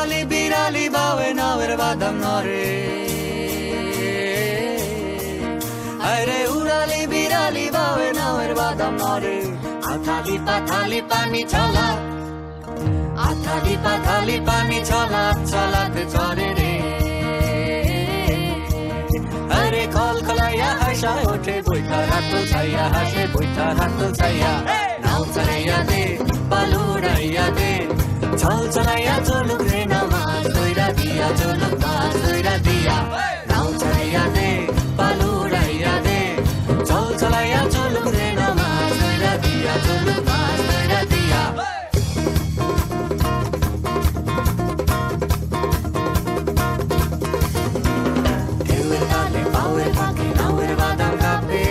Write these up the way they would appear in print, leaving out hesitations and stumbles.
উড়ালি বিড়ালি বাওয়ে নাওয়ের বাদাম নরে আরে উড়ালি বিড়ালি বাওয়ে নাওয়ের বাদাম নরে আথালি পাথালি পানি চলা আথালি পাথালি পানি চলা চলাতে চলে রে আরে কল কলাইয়া হাসায় ওঠে বইটা রাত ছাইয়া হাসে বইটা রাত ছাইয়া নাও চালাইয়া দে পালুড়াইয়া দে চল চালাইয়া চলুক রে না মাছ দইরা দিয়া চলুক মাছ দইরা দিয়া নাও চালাইয়া দে পালুড়াইয়া দে চল চালাইয়া চলুক রে না মাছ দইরা দিয়া চলুক মাছ দইরা দিয়া ঢেউয়ের তালে পাওয়ের ফাঁকে নাওয়ের বাদাম কাঁপে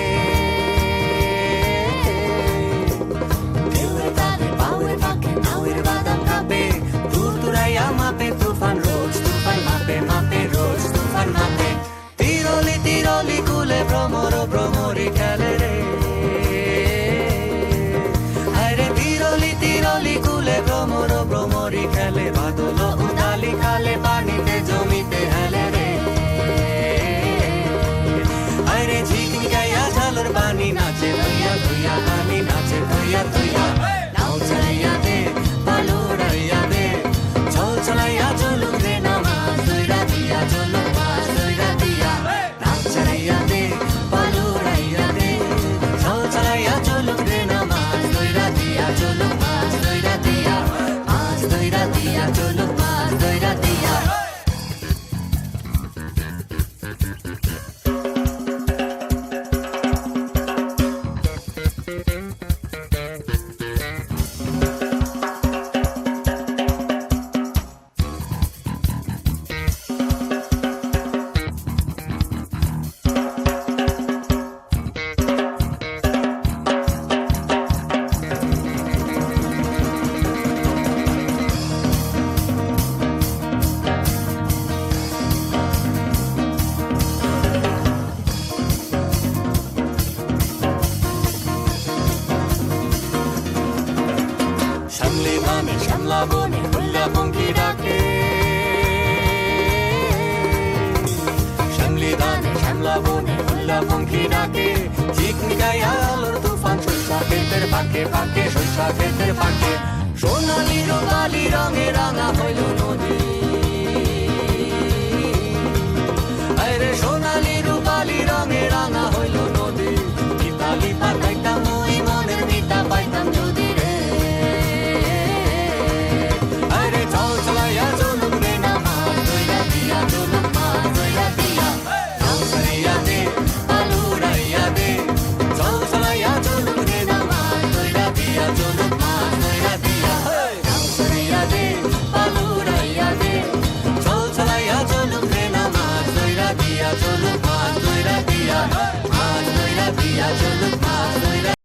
ঢেউয়ের তালে পাওয়ের ফাঁকে নাওয়ের বাদাম কাঁপে দূর দূরাইয়া মাপে তুফান রোজ তুফান মাপে মাপে রোজ তুফান মাপে তিরলি তিরলি কুলে ভ্রমর ভ্রমরি খেলে রে আরে তিরলি তিরলি কুলে ভ্রমর ভ্রমরি খেলে বাদল উদালি খালে পানিতে জমিতে হেলে রে আরে ঝিকনি গাইয়া ঝালর পানি নাচে ধুইয়া ধুইয়া পানি নাচে ধুইয়া ধুইয়া নাও চালাইয়া দে পালুড়াইয়া দে চল চালাইয়া চলুক রে না মাছ দইরা দিয়া চলুক মাছ দইরা দিয়া নাও চালাইয়া দে পালুড়াইয়া দে চল চালাইয়া চলুক রে না মাছ দইরা দিয়া চলুক মাছ দইরা দিয়া মাছ দইরা দিয়া চলুক মাছ দইরা দিয়া শ্যামলি ধানে শ্যামলা বনে হুল্লা পঙ্খী ডাকে শ্যামলি ধানে শ্যামলা বনে হুল্লা পঙ্খী ডাকে ঝিকনি গাইয়া আলোর তুফান শস্যা ক্ষেতের ফাঁকে ফাঁকে শস্যা ক্ষেতের ফাঁকে সোনালি রঙালি রঙে রাঙা হইল নদী আরে সোনালি রূপালি রঙে রাঙা হইল নদী ইতালি পাতাইতাম ওই মনের মিতা পাইতাম যদি রে আরে চল চালাইয়া চলুক রে না মাছ দইরা দিয়া চলুক মাছ দইরা দিয়া নাও চালাইয়া দে পালুড়াইয়া দে চল চালাইয়া চলুক রে না মাছ দইরা দিয়া চলুক মাছ দইরা দিয়া নাও চালাইয়া দে পালুড়াইয়া দে চল চালাইয়া চলুক রে না মাছ দইরা দিয়া চলুক মাছ দইরা দিয়া মাছ দইরা দিয়া চলুক মাছ দইরা